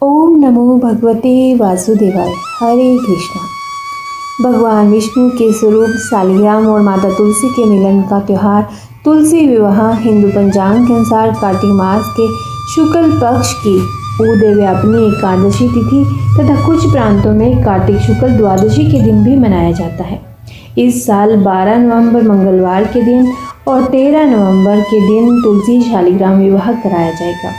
ओम नमो भगवते वासुदेवाय। हरे कृष्णा। भगवान विष्णु के स्वरूप शालिग्राम और माता तुलसी के मिलन का त्यौहार तुलसी विवाह हिंदू पंचांग के अनुसार कार्तिक मास के शुक्ल पक्ष की उदयव्यापिनी एकादशी तिथि तथा कुछ प्रांतों में कार्तिक शुक्ल द्वादशी के दिन भी मनाया जाता है। इस साल 12 नवंबर मंगलवार के दिन और 13 नवंबर के दिन तुलसी शालिग्राम विवाह कराया जाएगा।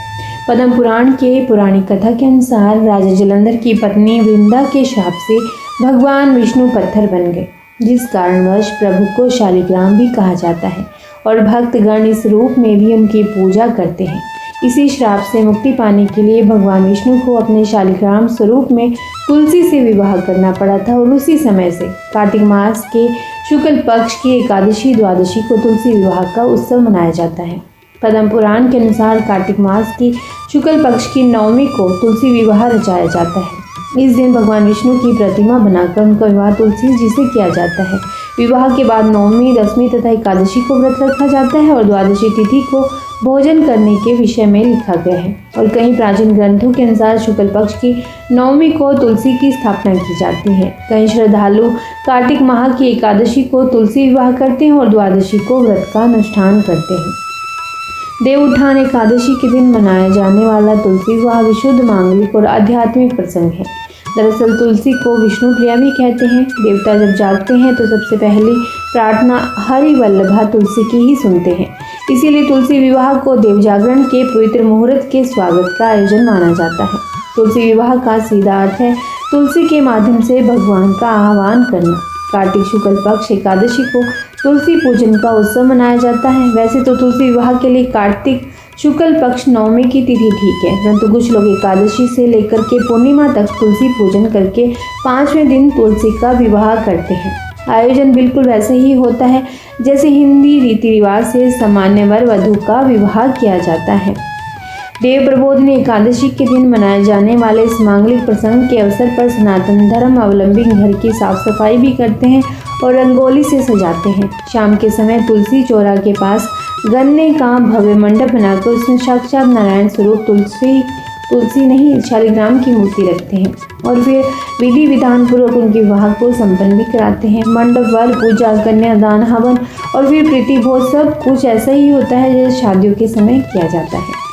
पद्म पुराण के पौराणिक कथा के अनुसार राजा जलंधर की पत्नी वृंदा के शाप से भगवान विष्णु पत्थर बन गए, जिस कारणवश प्रभु को शालिग्राम भी कहा जाता है और भक्तगण इस रूप में भी उनकी पूजा करते हैं। इसी श्राप से मुक्ति पाने के लिए भगवान विष्णु को अपने शालिग्राम स्वरूप में तुलसी से विवाह करना पड़ा था और उसी समय से कार्तिक मास के शुक्ल पक्ष की एकादशी द्वादशी को तुलसी विवाह का उत्सव मनाया जाता है। पद्म पुराण के अनुसार कार्तिक मास की शुक्ल पक्ष की नवमी को तुलसी विवाह रचाया जाता है। इस दिन भगवान विष्णु की प्रतिमा बनाकर उनका विवाह तुलसी जी से किया जाता है। विवाह के बाद नवमी, दसवीं तथा एकादशी को व्रत रखा जाता है और द्वादशी तिथि को भोजन करने के विषय में लिखा गया है। और कई प्राचीन ग्रंथों के अनुसार शुक्ल पक्ष की नवमी को तुलसी की स्थापना की जाती है। कई श्रद्धालु कार्तिक माह की एकादशी को तुलसी विवाह करते हैं और द्वादशी को व्रत का अनुष्ठान करते हैं। देवउत्थान एकादशी के दिन मनाया जाने वाला तुलसी विवाह विशुद्ध मांगलिक और आध्यात्मिक प्रसंग है। दरअसल तुलसी को विष्णु प्रिया भी कहते हैं। देवता जब जागते हैं तो सबसे पहली प्रार्थना हरि वल्लभा तुलसी की ही सुनते हैं। इसीलिए तुलसी विवाह को देव जागरण के पवित्र मुहूर्त के स्वागत का आयोजन माना जाता है। तुलसी विवाह का सीधा अर्थ है तुलसी के माध्यम से भगवान का आह्वान करना। कार्तिक शुक्ल पक्ष एकादशी को तुलसी पूजन का उत्सव मनाया जाता है। वैसे तो तुलसी विवाह के लिए कार्तिक शुक्ल पक्ष नवमी की तिथि ठीक है, परंतु कुछ लोग एकादशी से लेकर के पूर्णिमा तक तुलसी पूजन करके 5वें दिन तुलसी का विवाह करते हैं। आयोजन बिल्कुल वैसे ही होता है जैसे हिंदी रीति रिवाज से सामान्य वर वधू का विवाह किया जाता है। देव प्रबोधिनी एकादशी के दिन मनाए जाने वाले इस मांगलिक प्रसंग के अवसर पर सनातन धर्म अवलंबी घर की साफ सफाई भी करते हैं और रंगोली से सजाते हैं। शाम के समय तुलसी चौरा के पास गन्ने का भव्य मंडप बनाकर उसमें साक्षात नारायण स्वरूप तुलसी नहीं शालिग्राम की मूर्ति रखते हैं और फिर विधि विधान पूर्वक उनके विवाह को संपन्न भी कराते हैं। मंडप, वर पूजा, कन्यादान, हवन और फिर प्रीति भोज सब कुछ ऐसा ही होता है जैसे शादियों के समय किया जाता है।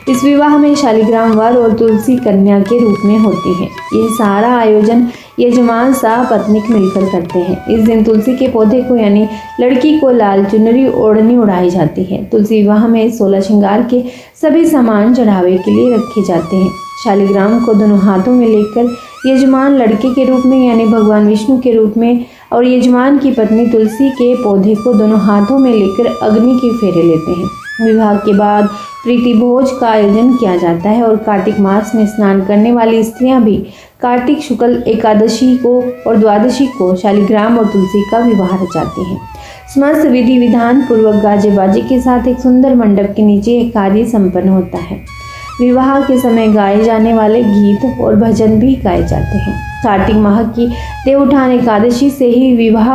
इस विवाह में शालिग्राम वर और तुलसी कन्या के रूप में होती है। ये सारा आयोजन यजमान पत्नीक मिलकर करते हैं। इस दिन तुलसी के पौधे को यानी लड़की को लाल चुनरी ओढ़नी उड़ाई जाती है। तुलसी विवाह में 16 श्रृंगार के सभी सामान चढ़ावे के लिए रखे जाते हैं। शालिग्राम को दोनों हाथों में लेकर यजमान लड़के के रूप में यानी भगवान विष्णु के रूप में और यजमान की पत्नी तुलसी के पौधे को दोनों हाथों में लेकर अग्नि के फेरे लेते हैं। विवाह के बाद प्रीति भोज का आयोजन किया जाता है और कार्तिक मास में स्नान करने वाली स्त्रियां भी कार्तिक शुक्ल एकादशी को और द्वादशी को शालिग्राम और तुलसी का विवाह रचाती हैं। समस्त विधि विधान पूर्वक गाजे बाजे के साथ एक सुंदर मंडप के नीचे यह कार्य संपन्न होता है। विवाह के समय गाए जाने वाले गीत और भजन भी गाए जाते हैं। कार्तिक माह की देवउत्थान एकादशी से ही विवाह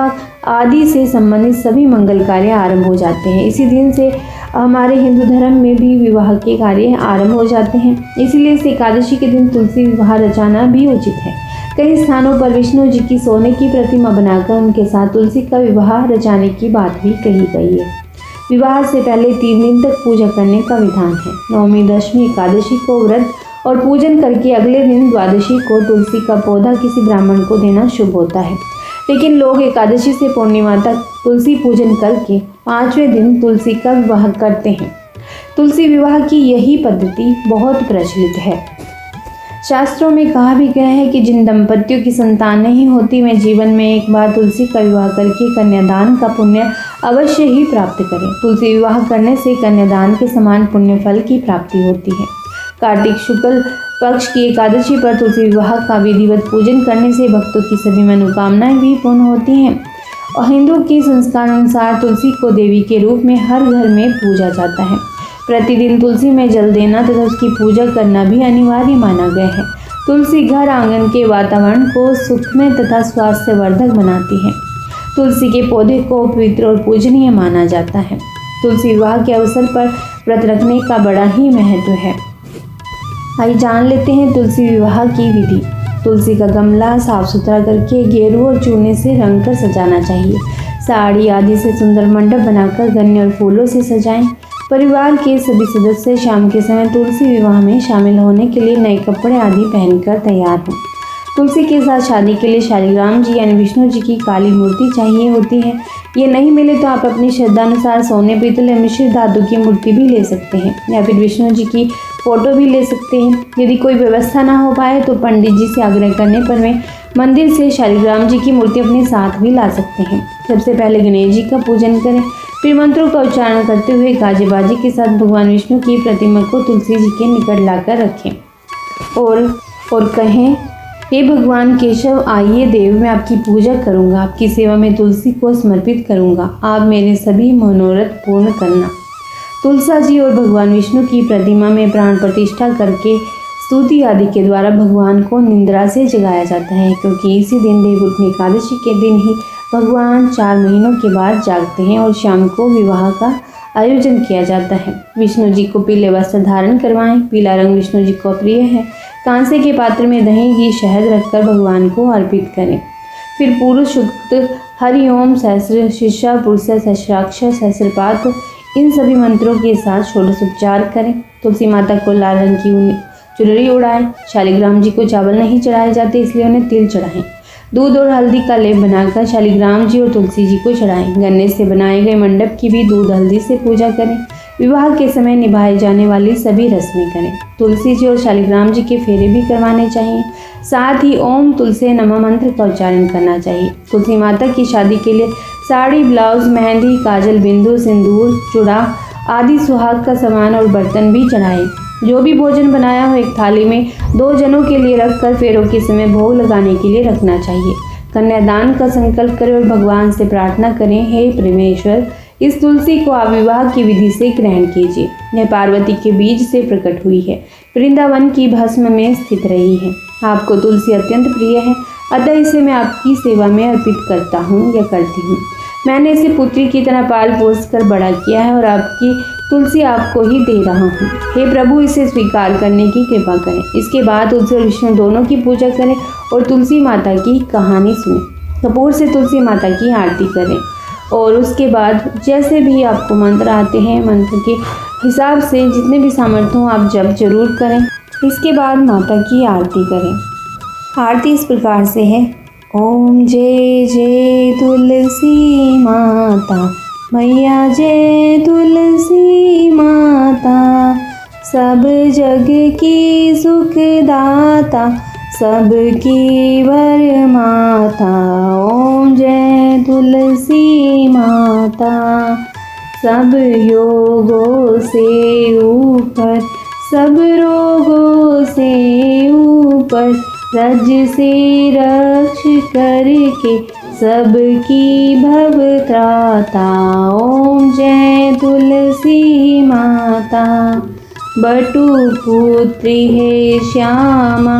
आदि से संबंधित सभी मंगल कार्य आरंभ हो जाते हैं। इसी दिन से हमारे हिंदू धर्म में भी विवाह के कार्य आरंभ हो जाते हैं। इसीलिए इस एकादशी के दिन तुलसी विवाह रचाना भी उचित है। कई स्थानों पर विष्णु जी की सोने की प्रतिमा बनाकर उनके साथ तुलसी का विवाह रचाने की बात भी कही गई है। विवाह से पहले 3 दिन तक पूजा करने का विधान है। नवमी, दशमी, एकादशी को व्रत और पूजन करके अगले दिन द्वादशी को तुलसी का पौधा किसी ब्राह्मण को देना शुभ होता है। लेकिन लोग एकादशी से पूर्णिमा तक तुलसी पूजन करके 5वें दिन तुलसी का विवाह करते हैं। तुलसी विवाह की यही पद्धति बहुत प्रचलित है। शास्त्रों में कहा भी गया है कि जिन दंपतियों की संतान नहीं होती वे जीवन में एक बार तुलसी का विवाह करके कन्यादान का पुण्य अवश्य ही प्राप्त करें। तुलसी विवाह करने से कन्यादान के समान पुण्य फल की प्राप्ति होती है। कार्तिक शुक्ल पक्ष की एकादशी पर तुलसी विवाह का विधिवत पूजन करने से भक्तों की सभी मनोकामनाएं भी पूर्ण होती हैं और हिंदू के संस्कार अनुसार तुलसी को देवी के रूप में हर घर में पूजा जाता है। प्रतिदिन तुलसी में जल देना तथा उसकी पूजा करना भी अनिवार्य माना गया है। तुलसी घर आंगन के वातावरण को सुखमय तथा स्वास्थ्यवर्धक बनाती है। तुलसी के पौधे को पवित्र और पूजनीय माना जाता है। तुलसी विवाह के अवसर पर व्रत रखने का बड़ा ही महत्व है। आइए जान लेते हैं तुलसी विवाह की विधि। तुलसी का गमला साफ सुथरा करके गेरू और चूने से रंग कर सजाना चाहिए। साड़ी आदि से सुंदर मंडप बनाकर गन्ने और फूलों से सजाएं। परिवार के सभी सदस्य शाम के समय तुलसी विवाह में शामिल होने के लिए नए कपड़े आदि पहनकर तैयार हों। तुलसी के साथ शादी के लिए शालिग्राम जी यानी विष्णु जी की काली मूर्ति चाहिए होती है। ये नहीं मिले तो आप अपनी श्रद्धानुसार सोने, पीतल या मिश्रित धातु की मूर्ति भी ले सकते हैं या फिर विष्णु जी की फोटो भी ले सकते हैं। यदि कोई व्यवस्था ना हो पाए तो पंडित जी से आग्रह करने पर वे मंदिर से शालिग्राम जी की मूर्ति अपने साथ भी ला सकते हैं। सबसे पहले गणेश जी का पूजन करें, फिर मंत्रों का उच्चारण करते हुए गाजे बाजे के साथ भगवान विष्णु की प्रतिमा को तुलसी जी के निकट लाकर रखें और कहें, हे भगवान केशव, आइए देव, मैं आपकी पूजा करूंगा, आपकी सेवा में तुलसी को समर्पित करूंगा, आप मेरे सभी मनोरथ पूर्ण करना। तुलसा जी और भगवान विष्णु की प्रतिमा में प्राण प्रतिष्ठा करके स्तुति आदि के द्वारा भगवान को निंद्रा से जगाया जाता है, क्योंकि इसी दिन देवउठनी एकादशी के दिन ही भगवान 4 महीनों के बाद जागते हैं और शाम को विवाह का आयोजन किया जाता है। विष्णु जी को पीले वस्त्र धारण करवाएं। पीला रंग विष्णु जी को प्रिय है। कांसे के पात्र में दही, घी, शहद रखकर भगवान को अर्पित करें। फिर पुरुष सूक्त, हरि ओम, सहस्र शीर्षा, पुरुष सहस्राक्षर, सहस्रपात, इन सभी मंत्रों के साथ षोडशोपचार करें। तुलसी माता को लाल रंग की चुनरी उड़ाएं। शालिग्राम जी को चावल नहीं चढ़ाए जाते, इसलिए उन्हें तिल चढ़ाएं। दूध और हल्दी का लेप बनाकर शालिग्राम जी और तुलसी जी को चढ़ाएं। गन्ने से बनाए गए मंडप की भी दूध हल्दी से पूजा करें। विवाह के समय निभाए जाने वाली सभी रस्में करें। तुलसी जी और शालिग्राम जी के फेरे भी करवाने चाहिए। साथ ही ओम तुलसी नमः मंत्र का उच्चारण करना चाहिए। तुलसी माता की शादी के लिए साड़ी, ब्लाउज, मेहंदी, काजल, बिंदु, सिंदूर, चूड़ा आदि सुहाग का सामान और बर्तन भी चढ़ाएं। जो भी भोजन बनाया हो एक थाली में 2 जनों के लिए रखकर फेरों के समय भोग लगाने के लिए रखना चाहिए। कन्यादान का संकल्प करें और भगवान से प्रार्थना करें, हे परमेश्वर, इस तुलसी को आप विवाह की विधि से ग्रहण कीजिए। यह पार्वती के बीज से प्रकट हुई है, वृंदावन की भस्म में स्थित रही है। आपको तुलसी अत्यंत प्रिय है, अतः इसे मैं आपकी सेवा में अर्पित करता हूँ या करती हूँ। मैंने इसे पुत्री की तरह पाल पोस कर बड़ा किया है और आपकी तुलसी आपको ही दे रहा हूँ। हे प्रभु, इसे स्वीकार करने की कृपा करें। इसके बाद तुलसी और विष्णु दोनों की पूजा करें और तुलसी माता की कहानी सुनें। कपूर से तुलसी माता की आरती करें और उसके बाद जैसे भी आपको मंत्र आते हैं, मंत्र के हिसाब से जितने भी सामर्थ्य हो आप जप जरूर करें। इसके बाद माता की आरती करें। आरती इस प्रकार से है, ओम जय जय तुलसी माता, मैया जय तुलसी माता, सब जग की सुखदाता, सबकी वर माता। ओम जय तुलसी माता, सब योगों से ऊपर, सब रोगों से ऊपर, रज से रक्ष करके सबकी भव त्राता। ओम जय तुलसी माता, बटु पुत्री है श्यामा,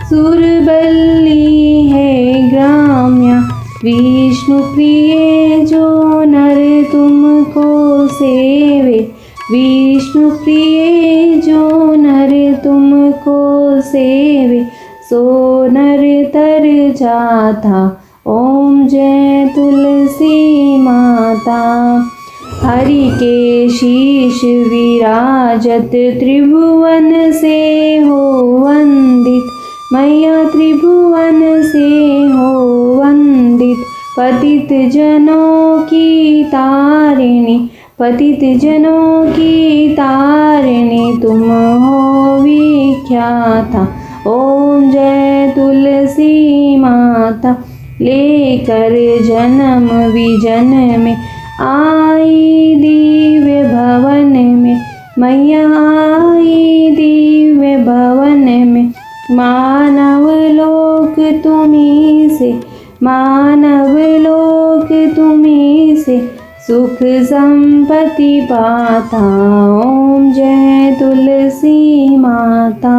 सुरबल्ली है ग्राम्या, विष्णु प्रिय जो नर तुमको सेवे, विष्णु प्रिय जो नर तुमको सेवे, सो नर तर जाता। ओम जय तुलसी माता, हरि के शीश विराजत, त्रिभुवन से हो वंदित, मैया त्रिभुवन से हो वंदित, पतित जनों की तारिणी, पतित जनों की तारिणी, तुम हो विख्याता। ओम जय तुलसी माता, लेकर जन्म विजन में आई दिव्य भवन में, मैया आई दिव्य भवन में, मानव लोक तुम्हीं से, मानव लोक तुम्हीं से, सुख संपत्ति पाता। ओम जय तुलसी माता,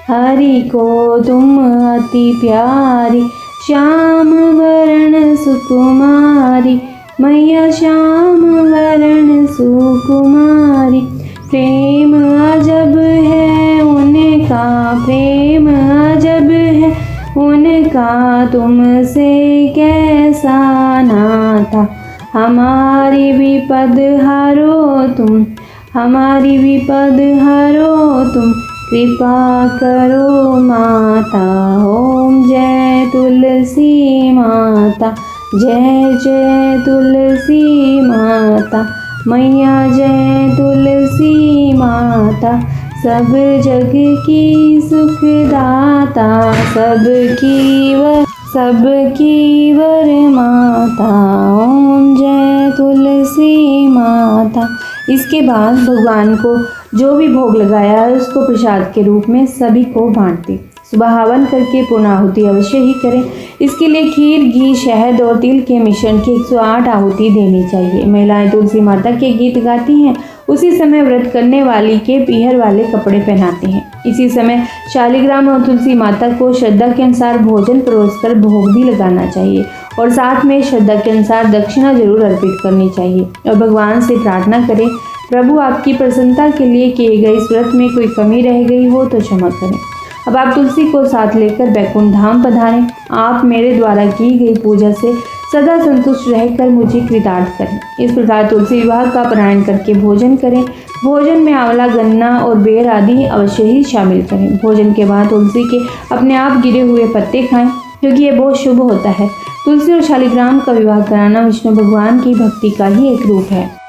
हरि को तुम अति प्यारी, श्याम वरण सुकुमारी, मैया श्याम वरण सुकुमारी, प्रेम अजब है उनका, का प्रेम अजब है, उनका तुमसे कैसा नाता। हमारी विपद हरो तुम, हमारी विपद हरो तुम, कृपा करो माता। ओम जय तुलसी माता, जय जय तुलसी माता, मैया जय तुलसी माता। सब जग की सुखदाता, सबकी वर माता। ओम जय तुलसी माता। इसके बाद भगवान को जो भी भोग लगाया है उसको प्रसाद के रूप में सभी को बांट दें। सुबह हवन करके पूर्णाहुति अवश्य ही करें। इसके लिए खीर, घी, शहद और तिल के मिश्रण की 108 आहुति देनी चाहिए। महिलाएं तुलसी माता के गीत गाती हैं। उसी समय व्रत करने वाली के पीहर वाले कपड़े पहनाती हैं। इसी समय शालिग्राम और तुलसी माता को श्रद्धा के अनुसार भोजन परोसकर भोग भी लगाना चाहिए और साथ में श्रद्धा के अनुसार दक्षिणा जरूर अर्पित करनी चाहिए और भगवान से प्रार्थना करें, प्रभु आपकी प्रसन्नता के लिए किए गए इस व्रत में कोई कमी रह गई हो तो क्षमा करें। अब आप तुलसी को साथ लेकर बैकुंठ धाम पधारें। आप मेरे द्वारा की गई पूजा से सदा संतुष्ट रहकर मुझे कृतार्थ करें। इस प्रकार तुलसी विवाह का पारायण करके भोजन करें। भोजन में आंवला, गन्ना और बेर आदि अवश्य ही शामिल करें। भोजन के बाद तुलसी के अपने आप गिरे हुए पत्ते खाएं, क्योंकि ये बहुत शुभ होता है। तुलसी और शालिग्राम का विवाह कराना विष्णु भगवान की भक्ति का ही एक रूप है।